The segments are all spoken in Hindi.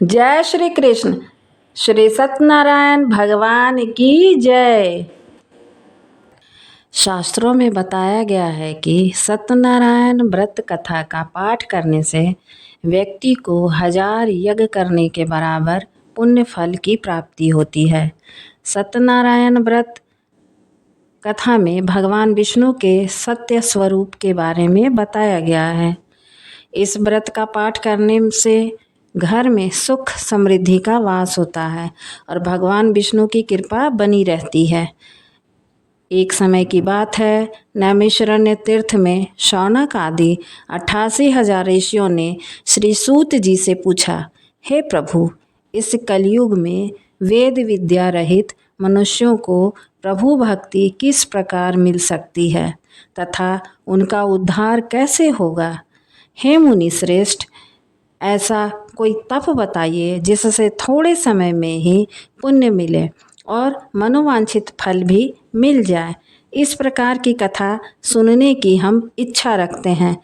जय श्री कृष्ण। श्री सत्यनारायण भगवान की जय। शास्त्रों में बताया गया है कि सत्यनारायण व्रत कथा का पाठ करने से व्यक्ति को 1000 यज्ञ करने के बराबर पुण्य फल की प्राप्ति होती है। सत्यनारायण व्रत कथा में भगवान विष्णु के सत्य स्वरूप के बारे में बताया गया है। इस व्रत का पाठ करने से घर में सुख समृद्धि का वास होता है और भगवान विष्णु की कृपा बनी रहती है। एक समय की बात है, नैमिषारण्य तीर्थ में शौनक आदि 88,000 ऋषियों ने श्री सूत जी से पूछा, हे प्रभु, इस कलयुग में वेद विद्या रहित मनुष्यों को प्रभु भक्ति किस प्रकार मिल सकती है तथा उनका उद्धार कैसे होगा। हे मुनि श्रेष्ठ, ऐसा कोई तप बताइए जिससे थोड़े समय में ही पुण्य मिले और मनोवांछित फल भी मिल जाए। इस प्रकार की कथा सुनने की हम इच्छा रखते हैं।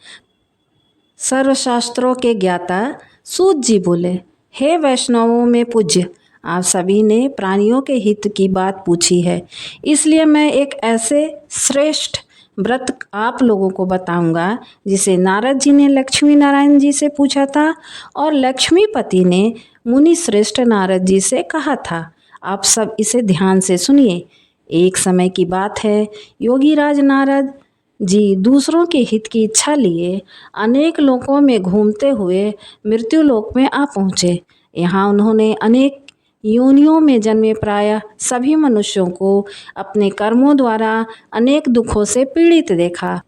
सर्वशास्त्रों के ज्ञाता सूत जी बोले, हे वैष्णवों में पूज्य, आप सभी ने प्राणियों के हित की बात पूछी है, इसलिए मैं एक ऐसे श्रेष्ठ व्रत आप लोगों को बताऊंगा जिसे नारद जी ने लक्ष्मी नारायण जी से पूछा था और लक्ष्मीपति ने मुनि श्रेष्ठ नारद जी से कहा था। आप सब इसे ध्यान से सुनिए। एक समय की बात है, योगीराज नारद जी दूसरों के हित की इच्छा लिए अनेक लोकों में घूमते हुए मृत्यु लोक में आ पहुँचे। यहाँ उन्होंने अनेक योनियों में जन्मे प्रायः सभी मनुष्यों को अपने कर्मों द्वारा अनेक दुखों से पीड़ित देखा।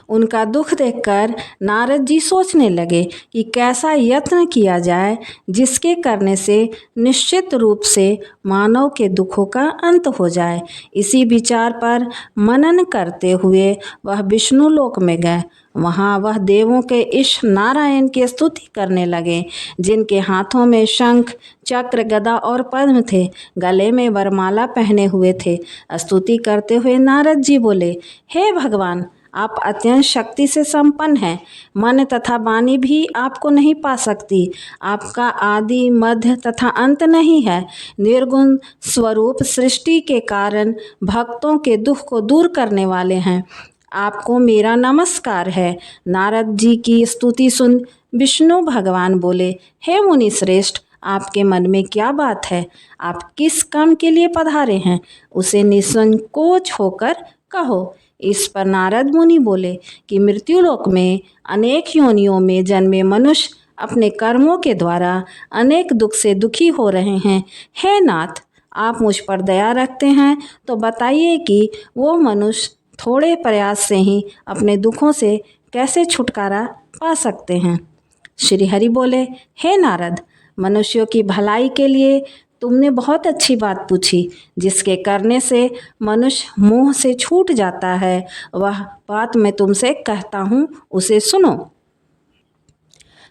उनका दुख देखकर नारद जी सोचने लगे कि कैसा यत्न किया जाए जिसके करने से निश्चित रूप से मानव के दुखों का अंत हो जाए। इसी विचार पर मनन करते हुए वह विष्णु लोक में गए। वहाँ वह देवों के ईश नारायण की स्तुति करने लगे, जिनके हाथों में शंख चक्र गदा और पद्म थे, गले में वरमाला पहने हुए थे। स्तुति करते हुए नारद जी बोले, हे भगवान, आप अत्यंत शक्ति से संपन्न हैं, मन तथा वाणी भी आपको नहीं पा सकती। आपका आदि मध्य तथा अंत नहीं है। निर्गुण स्वरूप सृष्टि के कारण भक्तों के दुख को दूर करने वाले हैं। आपको मेरा नमस्कार है। नारद जी की स्तुति सुन विष्णु भगवान बोले, हे मुनि श्रेष्ठ, आपके मन में क्या बात है? आप किस काम के लिए पधारे हैं? उसे निसंकोच होकर कहो। इस पर नारद मुनि बोले कि मृत्युलोक में अनेक योनियों में जन्मे मनुष्य अपने कर्मों के द्वारा अनेक दुख से दुखी हो रहे हैं। हे नाथ, आप मुझ पर दया रखते हैं तो बताइए कि वो मनुष्य थोड़े प्रयास से ही अपने दुखों से कैसे छुटकारा पा सकते हैं। श्री हरि बोले, हे नारद, मनुष्यों की भलाई के लिए तुमने बहुत अच्छी बात पूछी। जिसके करने से मनुष्य मोह से छूट जाता है, वह बात मैं तुमसे कहता हूँ, उसे सुनो।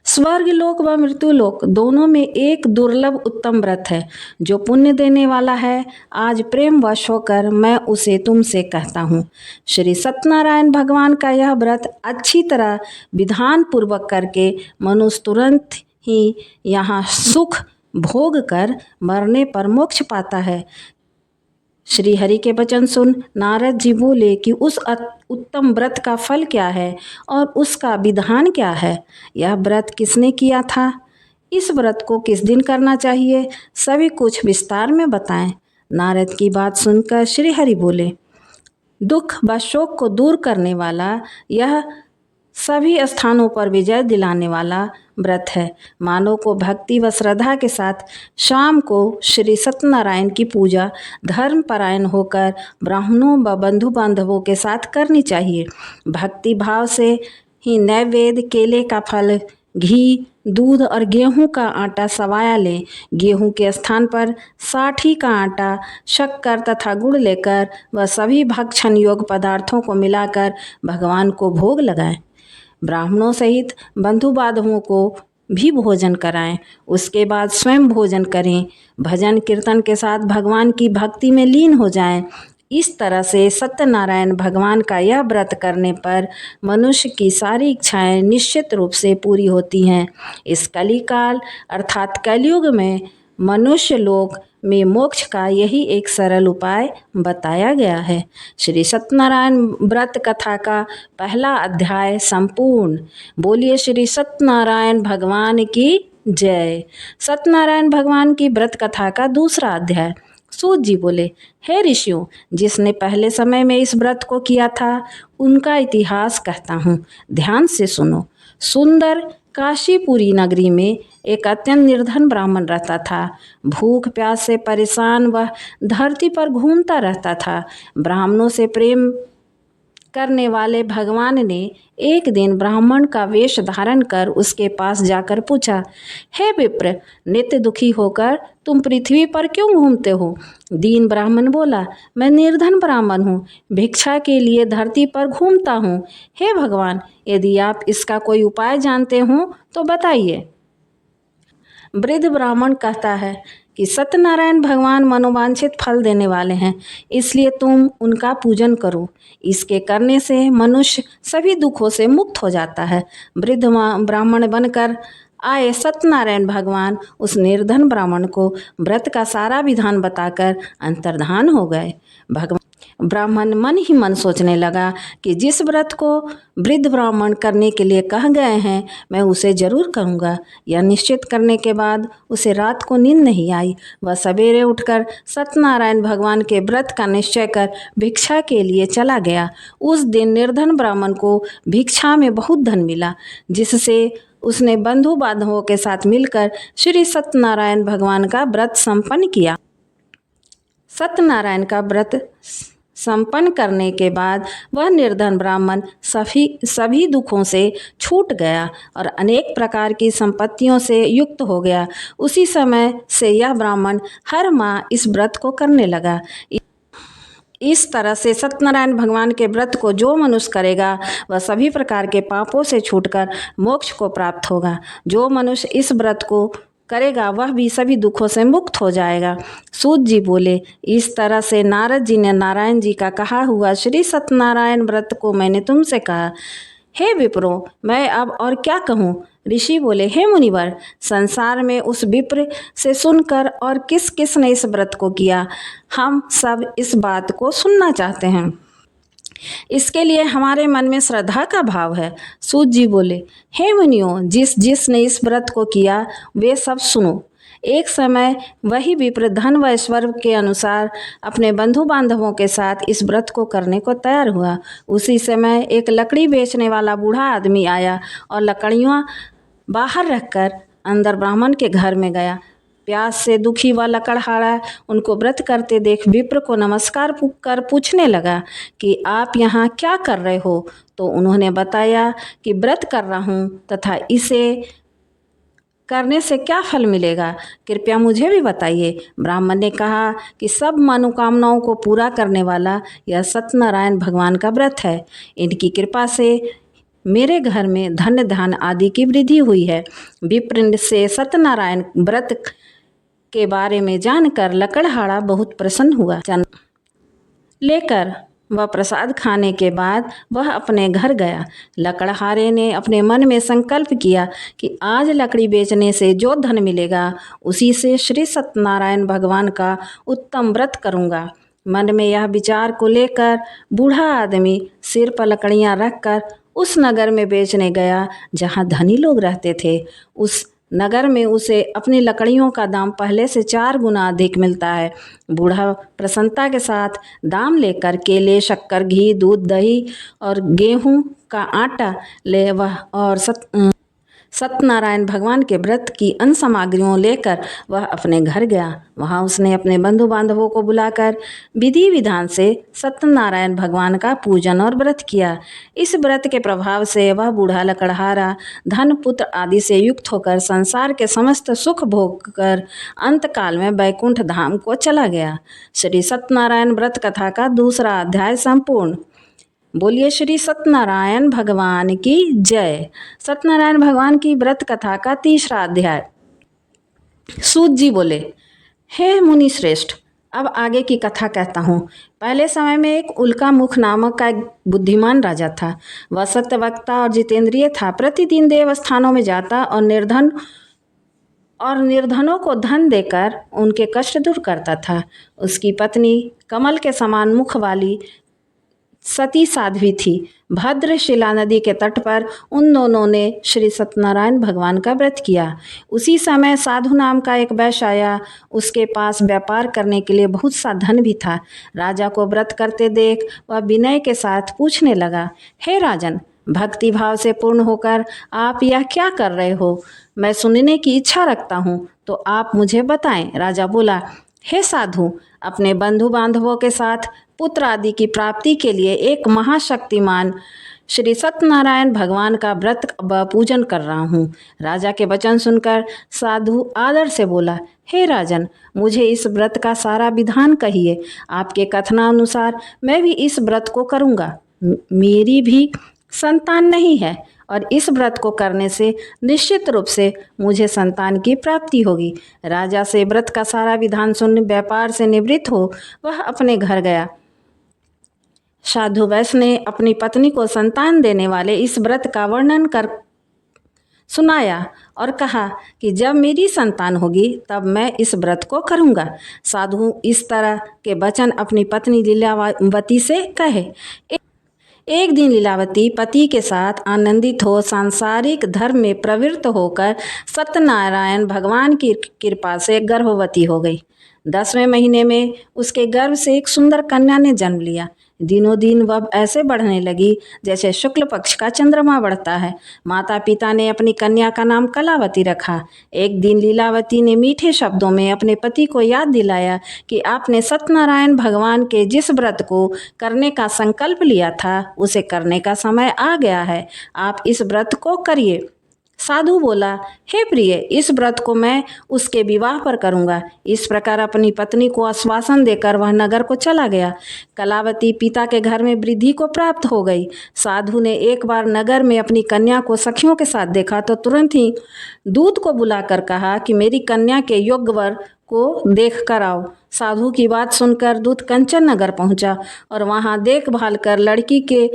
स्वर्ग लोक व मृत्यु लोक दोनों में एक दुर्लभ उत्तम व्रत है जो पुण्य देने वाला है। आज प्रेम वश होकर मैं उसे तुमसे कहता हूँ। श्री सत्यनारायण भगवान का यह व्रत अच्छी तरह विधान पूर्वक करके मनुष्य तुरंत ही यहाँ सुख भोग कर मरने पर मोक्ष पाता है। श्री हरि के वचन सुन नारद जी बोले कि उस उत्तम व्रत का फल क्या है और उसका विधान क्या है? यह व्रत किसने किया था? इस व्रत को किस दिन करना चाहिए? सभी कुछ विस्तार में बताएं। नारद की बात सुनकर श्री हरि बोले, दुख व शोक को दूर करने वाला यह सभी स्थानों पर विजय दिलाने वाला व्रत है। मानव को भक्ति व श्रद्धा के साथ शाम को श्री सत्यनारायण की पूजा धर्म परायण होकर ब्राह्मणों व बंधु बांधवों के साथ करनी चाहिए। भक्ति भाव से ही नैवेद्य केले का फल, घी, दूध और गेहूं का आटा सवाया लें। गेहूं के स्थान पर साठी का आटा, शक्कर तथा गुड़ लेकर वह सभी भक्षण योग्य पदार्थों को मिलाकर भगवान को भोग लगाएं। ब्राह्मणों सहित बंधु बांधवों को भी भोजन कराएं। उसके बाद स्वयं भोजन करें। भजन कीर्तन के साथ भगवान की भक्ति में लीन हो जाएं। इस तरह से सत्यनारायण भगवान का यह व्रत करने पर मनुष्य की सारी इच्छाएं निश्चित रूप से पूरी होती हैं। इस कलिकाल अर्थात कलयुग में मनुष्य लोक में मोक्ष का यही एक सरल उपाय बताया गया है। श्री सत्यनारायण व्रत कथा का पहला अध्याय संपूर्ण। बोलिए श्री सत्यनारायण भगवान की जय। सत्यनारायण भगवान की व्रत कथा का दूसरा अध्याय। सूत जी बोले, हे ऋषियों, जिसने पहले समय में इस व्रत को किया था उनका इतिहास कहता हूँ, ध्यान से सुनो। सुंदर काशीपुरी नगरी में एक अत्यंत निर्धन ब्राह्मण रहता था। भूख प्यास से परेशान वह धरती पर घूमता रहता था। ब्राह्मणों से प्रेम करने वाले भगवान ने एक दिन ब्राह्मण का वेश धारण कर उसके पास जाकर पूछा, हे विप्र, नित्य दुखी होकर तुम पृथ्वी पर क्यों घूमते हो? दीन ब्राह्मण बोला, मैं निर्धन ब्राह्मण हूँ, भिक्षा के लिए धरती पर घूमता हूँ। हे भगवान, यदि आप इसका कोई उपाय जानते हो तो बताइए। वृद्ध ब्राह्मण कहता है कि सत्यनारायण भगवान मनोवांछित फल देने वाले हैं, इसलिए तुम उनका पूजन करो। इसके करने से मनुष्य सभी दुखों से मुक्त हो जाता है। वृद्ध ब्राह्मण बनकर आए सत्यनारायण भगवान उस निर्धन ब्राह्मण को व्रत का सारा विधान बताकर अंतर्धान हो गए। ब्राह्मण मन ही मन सोचने लगा कि जिस व्रत को वृद्ध ब्राह्मण करने के लिए कह गए हैं मैं उसे जरूर करूँगा। यह निश्चित करने के बाद उसे रात को नींद नहीं आई। वह सवेरे उठकर सत्यनारायण भगवान के व्रत का निश्चय कर भिक्षा के लिए चला गया। उस दिन निर्धन ब्राह्मण को भिक्षा में बहुत धन मिला, जिससे उसने बंधु बांधवों के साथ मिलकर श्री सत्यनारायण भगवान का व्रत संपन्न किया। सत्यनारायण का व्रत संपन्न करने के बाद वह निर्धन ब्राह्मण सभी दुखों से छूट गया और अनेक प्रकार की संपत्तियों से युक्त हो गया। उसी समय से यह ब्राह्मण हर माह इस व्रत को करने लगा। इस तरह से सत्यनारायण भगवान के व्रत को जो मनुष्य करेगा वह सभी प्रकार के पापों से छूटकर मोक्ष को प्राप्त होगा। जो मनुष्य इस व्रत को करेगा वह भी सभी दुखों से मुक्त हो जाएगा। सूत जी बोले, इस तरह से नारद जी ने नारायण जी का कहा हुआ श्री सत्यनारायण व्रत को मैंने तुमसे कहा। हे विप्रो, मैं अब और क्या कहूँ? ऋषि बोले, हे मुनिवर, संसार में उस विप्र से सुनकर और किस किस ने इस व्रत को किया, हम सब इस बात को सुनना चाहते हैं। इसके लिए हमारे मन में श्रद्धा का भाव है। सूत जी बोले, हे मुनियों, जिसने इस व्रत को किया वे सब सुनो। एक समय वही विप्र धन व ऐश्वर्य के अनुसार अपने बंधु बांधवों के साथ इस व्रत को करने को तैयार हुआ। उसी समय एक लकड़ी बेचने वाला बूढ़ा आदमी आया और लकड़ियाँ बाहर रखकर अंदर ब्राह्मण के घर में गया। प्यास से दुखी व लकड़हारा उनको व्रत करते देख विप्र को नमस्कार कर पूछने लगा कि आप यहाँ क्या कर रहे हो? तो उन्होंने बताया कि व्रत कर रहा हूँ तथा इसे करने से क्या फल मिलेगा, कृपया मुझे भी बताइए। ब्राह्मण ने कहा कि सब मनोकामनाओं को पूरा करने वाला यह सत्यनारायण भगवान का व्रत है। इनकी कृपा से मेरे घर में धन धान आदि की वृद्धि हुई है। विप्र से सत्यनारायण व्रत के बारे में जानकर लकड़हारा बहुत प्रसन्न हुआ। लेकर वह प्रसाद खाने के बाद वह अपने घर गया। लकड़हारे ने अपने मन में संकल्प किया कि आज लकड़ी बेचने से जो धन मिलेगा उसी से श्री सत्यनारायण भगवान का उत्तम व्रत करूँगा। मन में यह विचार को लेकर बूढ़ा आदमी सिर पर लकड़ियाँ रखकर उस नगर में बेचने गया जहाँ धनी लोग रहते थे। उस नगर में उसे अपनी लकड़ियों का दाम पहले से 4 गुना अधिक मिलता है। बूढ़ा प्रसन्नता के साथ दाम लेकर केले, शक्कर, घी, दूध, दही और गेहूं का आटा ले वह और सत्यनारायण भगवान के व्रत की अन्य सामग्रियों लेकर वह अपने घर गया। वहाँ उसने अपने बंधु बांधवों को बुलाकर विधि विधान से सत्यनारायण भगवान का पूजन और व्रत किया। इस व्रत के प्रभाव से वह बूढ़ा लकड़हारा धन पुत्र आदि से युक्त होकर संसार के समस्त सुख भोग कर अंतकाल में बैकुंठ धाम को चला गया। श्री सत्यनारायण व्रत कथा का दूसरा अध्याय संपूर्ण। बोलिए श्री सत्यनारायण भगवान की जय। सत्यनारायण भगवान की व्रत कथा का तीसरा अध्याय। सूत जी बोले, हे मुनि श्रेष्ठ, अब आगे की कथा कहता हूँ। पहले समय में एक उल्का मुख नामक का एक बुद्धिमान राजा था। वह सत्यवक्ता और जितेंद्रिय था। प्रतिदिन देव स्थानों में जाता और निर्धनों को धन देकर उनके कष्ट दूर करता था। उसकी पत्नी कमल के समान मुख वाली सती साध्वी थी। भद्रशिला नदी के तट पर उन दोनों ने श्री सत्यनारायण भगवान का व्रत किया। उसी समय साधु नाम का एक वैश्य आया। उसके पास व्यापार करने के लिए बहुत सा धन भी था। राजा को व्रत करते देख वह विनय के साथ पूछने लगा, हे राजन, भक्ति भाव से पूर्ण होकर आप यह क्या कर रहे हो? मैं सुनने की इच्छा रखता हूँ, तो आप मुझे बताएं। राजा बोला, हे साधु, अपने बंधु बांधवों के साथ पुत्र आदि की प्राप्ति के लिए एक महाशक्तिमान श्री सत्यनारायण भगवान का व्रत व पूजन कर रहा हूँ। राजा के वचन सुनकर साधु आदर से बोला, हे राजन, मुझे इस व्रत का सारा विधान कहिए। आपके कथनानुसार मैं भी इस व्रत को करूँगा। मेरी भी संतान नहीं है और इस व्रत को करने से निश्चित रूप से मुझे संतान की प्राप्ति होगी। राजा से व्रत का सारा विधान सुन व्यापार से निवृत्त हो वह अपने घर गया। साधु वैश्य ने अपनी पत्नी को संतान देने वाले इस व्रत का वर्णन कर सुनाया और कहा कि जब मेरी संतान होगी तब मैं इस व्रत को करूँगा। साधु इस तरह के वचन अपनी पत्नी लीलावती से कहे। एक दिन लीलावती पति के साथ आनंदित हो सांसारिक धर्म में प्रवृत्त होकर सत्यनारायण भगवान की कृपा से गर्भवती हो गई। 10वें महीने में उसके गर्भ से एक सुंदर कन्या ने जन्म लिया। दिनों दिन वह ऐसे बढ़ने लगी जैसे शुक्ल पक्ष का चंद्रमा बढ़ता है। माता पिता ने अपनी कन्या का नाम कलावती रखा। एक दिन लीलावती ने मीठे शब्दों में अपने पति को याद दिलाया कि आपने सत्यनारायण भगवान के जिस व्रत को करने का संकल्प लिया था उसे करने का समय आ गया है। आप इस व्रत को करिए। साधु बोला, हे प्रिय, इस व्रत को मैं उसके विवाह पर करूँगा। इस प्रकार अपनी पत्नी को आश्वासन देकर वह नगर को चला गया। कलावती पिता के घर में वृद्धि को प्राप्त हो गई। साधु ने एक बार नगर में अपनी कन्या को सखियों के साथ देखा तो तुरंत ही दूत को बुलाकर कहा कि मेरी कन्या के योग्य वर को देख कर आओ। साधु की बात सुनकर दूत कंचन नगर पहुँचा और वहाँ देखभाल कर लड़की के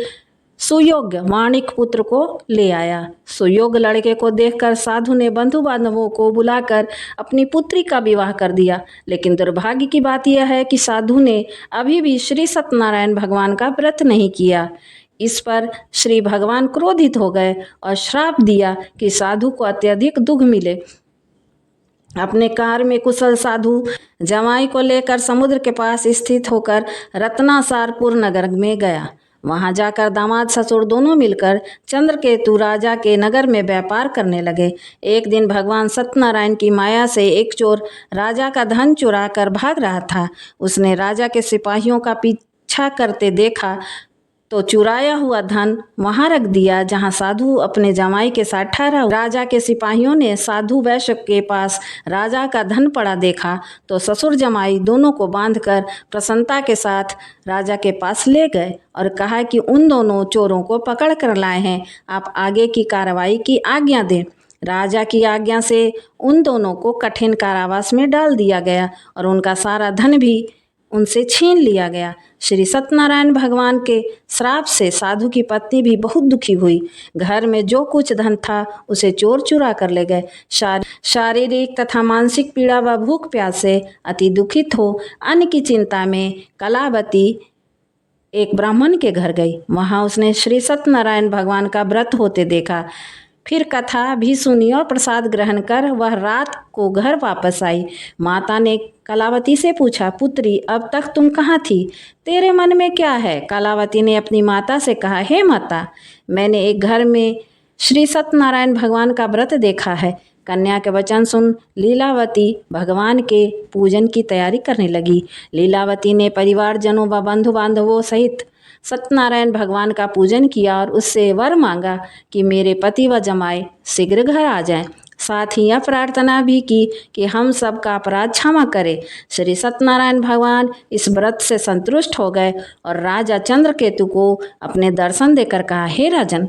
सुयोग्य माणिक पुत्र को ले आया। सुयोग्य लड़के को देखकर साधु ने बंधु बांधवों को बुलाकर अपनी पुत्री का विवाह कर दिया। लेकिन दुर्भाग्य की बात यह है कि साधु ने अभी भी श्री सत्यनारायण भगवान का व्रत नहीं किया। इस पर श्री भगवान क्रोधित हो गए और श्राप दिया कि साधु को अत्यधिक दुख मिले। अपने कार्य में कुशल साधु जमाई को लेकर समुद्र के पास स्थित होकर रत्नासारपुर नगर में गया। वहां जाकर दामाद ससुर दोनों मिलकर चंद्रकेतु राजा के नगर में व्यापार करने लगे। एक दिन भगवान सत्यनारायण की माया से एक चोर राजा का धन चुरा कर भाग रहा था। उसने राजा के सिपाहियों का पीछा करते देखा तो चुराया हुआ धन वहां रख दिया जहां साधु अपने जमाई के साथ ठहरा। राजा के सिपाहियों ने साधु वैश्य के पास राजा का धन पड़ा देखा तो ससुर जमाई दोनों को बांधकर प्रसन्नता के साथ राजा के पास ले गए और कहा कि उन दोनों चोरों को पकड़ कर लाए हैं, आप आगे की कार्रवाई की आज्ञा दें। राजा की आज्ञा से उन दोनों को कठिन कारावास में डाल दिया गया और उनका सारा धन भी उनसे छीन लिया गया। श्री सत्यनारायण भगवान के श्राप से साधु की पत्नी भी बहुत दुखी हुई। घर में जो कुछ धन था उसे चोर चुरा कर ले गए। शारीरिक तथा मानसिक पीड़ा व भूख प्यास से अति दुखित हो अन्न की चिंता में कलावती एक ब्राह्मण के घर गई। वहां उसने श्री सत्यनारायण भगवान का व्रत होते देखा। फिर कथा भी सुनी और प्रसाद ग्रहण कर वह रात को घर वापस आई। माता ने कलावती से पूछा, पुत्री, अब तक तुम कहाँ थी? तेरे मन में क्या है? कलावती ने अपनी माता से कहा, हे माता, मैंने एक घर में श्री सत्यनारायण भगवान का व्रत देखा है। कन्या के वचन सुन लीलावती भगवान के पूजन की तैयारी करने लगी। लीलावती ने परिवारजनों व बंधु बांधवों सहित सत्यनारायण भगवान का पूजन किया और उससे वर मांगा कि मेरे पति व जमाई शीघ्र घर आ जाएं। साथ ही यह प्रार्थना भी की कि हम सब का अपराध क्षमा करे। श्री सत्यनारायण भगवान इस व्रत से संतुष्ट हो गए और राजा चंद्रकेतु को अपने दर्शन देकर कहा, हे राजन,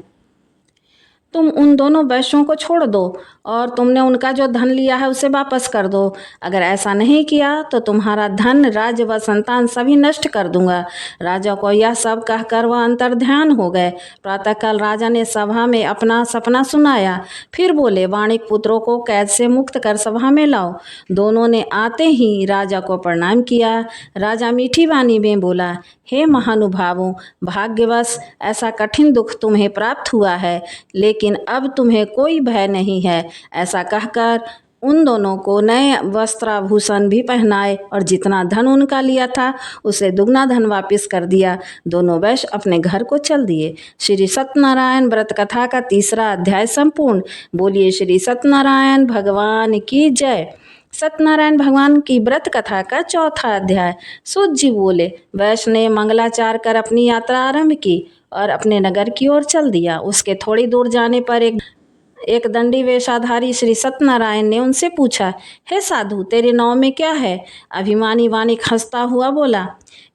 तुम उन दोनों वैश्यों को छोड़ दो और तुमने उनका जो धन लिया है उसे वापस कर दो। अगर ऐसा नहीं किया तो तुम्हारा धन, राज्य व संतान सभी नष्ट कर दूंगा। राजा को यह सब कहकर वह अंतर्ध्यान हो गए। प्रातःकाल राजा ने सभा में अपना सपना सुनाया। फिर बोले, वाणिक पुत्रों को कैद से मुक्त कर सभा में लाओ। दोनों ने आते ही राजा को प्रणाम किया। राजा मीठी वाणी में बोला, हे महानुभावों, भाग्यवश ऐसा कठिन दुख तुम्हें प्राप्त हुआ है, लेकिन अब तुम्हें कोई भय नहीं है। ऐसा कहकर उन दोनों को नए वस्त्राभूषण भी पहनाए और जितना धन उनका लिया था उसे दुगना धन वापस कर दिया। दोनों वैश्य अपने घर को चल दिए। श्री सत्यनारायण व्रत कथा का 3रा अध्याय संपूर्ण। बोलिए श्री सत्यनारायण भगवान की जय। सत्यनारायण भगवान की व्रत कथा का 4था अध्याय। सूत जी बोले, वैश्य ने मंगलाचार कर अपनी यात्रा आरंभ की और अपने नगर की ओर चल दिया। उसके थोड़ी दूर जाने पर एक दंडी वेशाधारी श्री सत्यनारायण ने उनसे पूछा, हे साधु, तेरे नाव में क्या है? अभिमानी वाणिक हंसता हुआ बोला,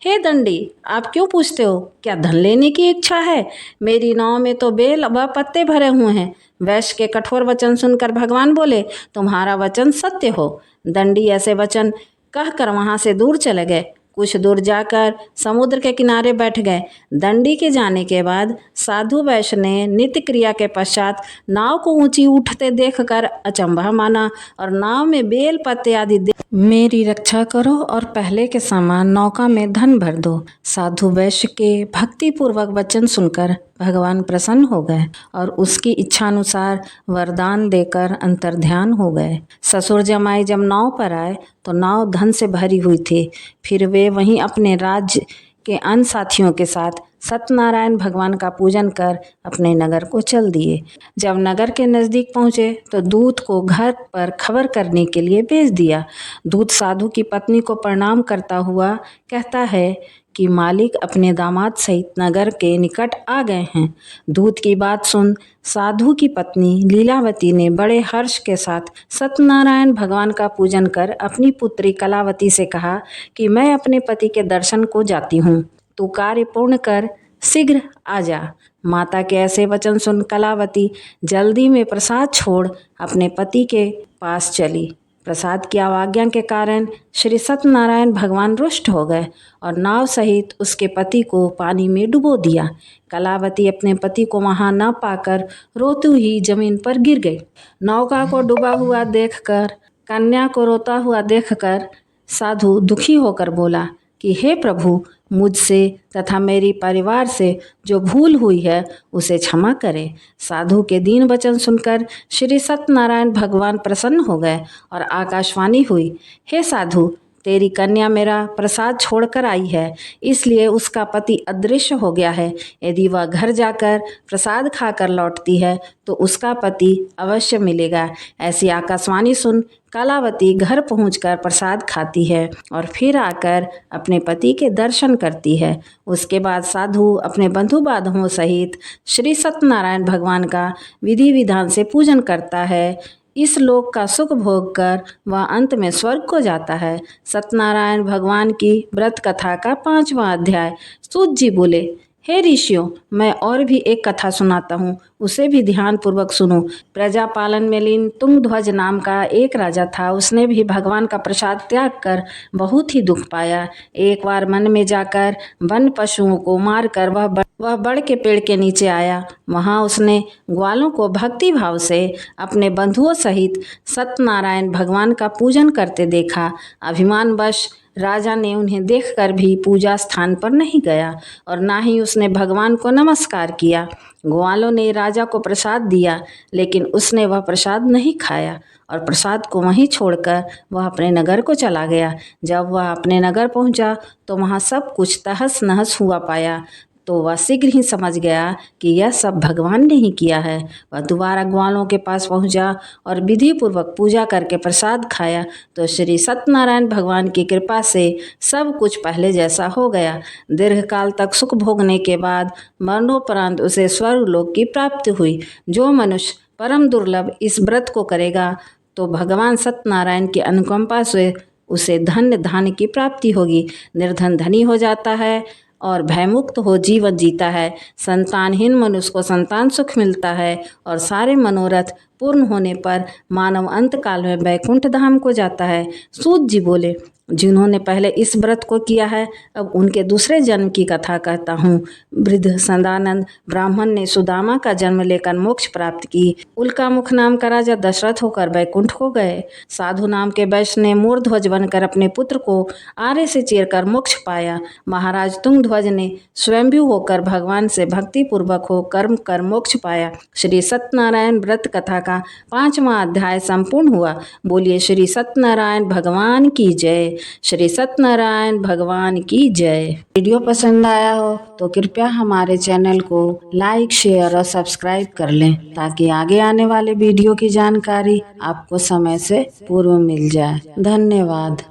हे दंडी, आप क्यों पूछते हो? क्या धन लेने की इच्छा है? मेरी नाव में तो बेल व पत्ते भरे हुए हैं। वैश्य के कठोर वचन सुनकर भगवान बोले, तुम्हारा वचन सत्य हो। दंडी ऐसे वचन कहकर वहाँ से दूर चले गए। कुछ दूर जाकर समुद्र के किनारे बैठ गए। दंडी के जाने के बाद साधु वैश्य ने नित्य क्रिया के पश्चात नाव को ऊंची उठते देखकर अचंभा माना और नाव में बेल पत्ते आदि मेरी रक्षा करो और पहले के समान नौका में धन भर दो। साधु वैश्य के भक्तिपूर्वक वचन सुनकर भगवान प्रसन्न हो गए और उसकी इच्छानुसार वरदान देकर अंतर्ध्यान हो गए। ससुर जमाई जब नाव पर आए तो नाव धन से भरी हुई थी। फिर वे वहीं अपने राज्य के अन्य साथियों के साथ सत्यनारायण भगवान का पूजन कर अपने नगर को चल दिए। जब नगर के नज़दीक पहुँचे तो दूत को घर पर खबर करने के लिए भेज दिया। दूत साधु की पत्नी को प्रणाम करता हुआ कहता है कि मालिक अपने दामाद सहित नगर के निकट आ गए हैं। दूत की बात सुन साधु की पत्नी लीलावती ने बड़े हर्ष के साथ सत्यनारायण भगवान का पूजन कर अपनी पुत्री कलावती से कहा कि मैं अपने पति के दर्शन को जाती हूँ, तू कार्य पूर्ण कर शीघ्र आ जा। माता के ऐसे वचन सुन कलावती जल्दी में प्रसाद छोड़ अपने पति के पास चली। प्रसाद की अवज्ञा के कारण श्री सत्यनारायण भगवान रुष्ट हो गए और नाव सहित उसके पति को पानी में डुबो दिया। कलावती अपने पति को वहां न पाकर रोती हुई जमीन पर गिर गई। नौका को डूबा हुआ देखकर, कन्या को रोता हुआ देखकर साधु दुखी होकर बोला कि हे प्रभु, मुझसे तथा मेरी परिवार से जो भूल हुई है उसे क्षमा करें। साधु के दीन वचन सुनकर श्री सत्यनारायण भगवान प्रसन्न हो गए और आकाशवाणी हुई, हे साधु, तेरी कन्या मेरा प्रसाद छोड़कर आई है, इसलिए उसका पति अदृश्य हो गया है। यदि वह घर जाकर प्रसाद खाकर लौटती है तो उसका पति अवश्य मिलेगा। ऐसी आकाशवाणी सुन कलावती घर पहुंचकर प्रसाद खाती है और फिर आकर अपने पति के दर्शन करती है। उसके बाद साधु अपने बंधु बांधवों सहित श्री सत्यनारायण भगवान का विधि विधान से पूजन करता है। इस लोक का सुख भोग कर वह अंत में स्वर्ग को जाता है। सत्यनारायण भगवान की व्रत कथा का 5वां अध्याय। सूत जी बोले, हे ऋषियों, मैं और भी एक कथा सुनाता हूँ, उसे भी ध्यान पूर्वक सुनो। प्रजा पालन में लीन तुंगध्वज नाम का एक राजा था। उसने भी भगवान का प्रसाद त्याग कर बहुत ही दुख पाया। एक बार मन में जाकर वन पशुओं को मारकर वह बड़ के पेड़ के नीचे आया। वहाँ उसने ग्वालों को भक्ति भाव से अपने बंधुओं सहित सत्यनारायण भगवान का पूजन करते देखा। अभिमानवश राजा ने उन्हें देखकर भी पूजा स्थान पर नहीं गया और ना ही उसने भगवान को नमस्कार किया। ग्वालों ने राजा को प्रसाद दिया, लेकिन उसने वह प्रसाद नहीं खाया और प्रसाद को वहीं छोड़कर वह अपने नगर को चला गया। जब वह अपने नगर पहुंचा तो वहाँ सब कुछ तहस नहस हुआ पाया। तो वह शीघ्र ही समझ गया कि यह सब भगवान ने ही किया है। वह दोबारा ग्वालों के पास पहुंचा और विधि पूर्वक पूजा करके प्रसाद खाया तो श्री सत्यनारायण भगवान की कृपा से सब कुछ पहले जैसा हो गया। दीर्घकाल तक सुख भोगने के बाद मरणोपरांत उसे स्वर्गलोक की प्राप्ति हुई। जो मनुष्य परम दुर्लभ इस व्रत को करेगा तो भगवान सत्यनारायण की अनुकंपा से उसे धन्य धान्य की प्राप्ति होगी। निर्धन धनी हो जाता है और भयमुक्त हो जीवन जीता है। संतानहीन मनुष्य को संतान सुख मिलता है और सारे मनोरथ पूर्ण होने पर मानव अंत काल में वैकुंठ धाम को जाता है। सूत जी बोले, जिन्होंने पहले इस व्रत को किया है, अब उनके दूसरे जन्म की कथा कहता हूँ। वृद्ध सदानंद ब्राह्मण ने सुदामा का जन्म लेकर मोक्ष प्राप्त की। उल्कामुख नाम का राजा दशरथ होकर वैकुंठ को गए। साधु नाम के वैश्य ने मोरध्वज बनकर अपने पुत्र को आरे से चीरकर मोक्ष पाया। महाराज तुंगध्वज ने स्वयंभू होकर भगवान से भक्ति पूर्वक हो कर्म कर मोक्ष पाया। श्री सत्यनारायण व्रत कथा का 5वां अध्याय संपूर्ण हुआ। बोलिए श्री सत्यनारायण भगवान की जय। श्री सत्यनारायण भगवान की जय। वीडियो पसंद आया हो तो कृपया हमारे चैनल को लाइक, शेयर और सब्सक्राइब कर लें ताकि आगे आने वाले वीडियो की जानकारी आपको समय से पूर्व मिल जाए। धन्यवाद।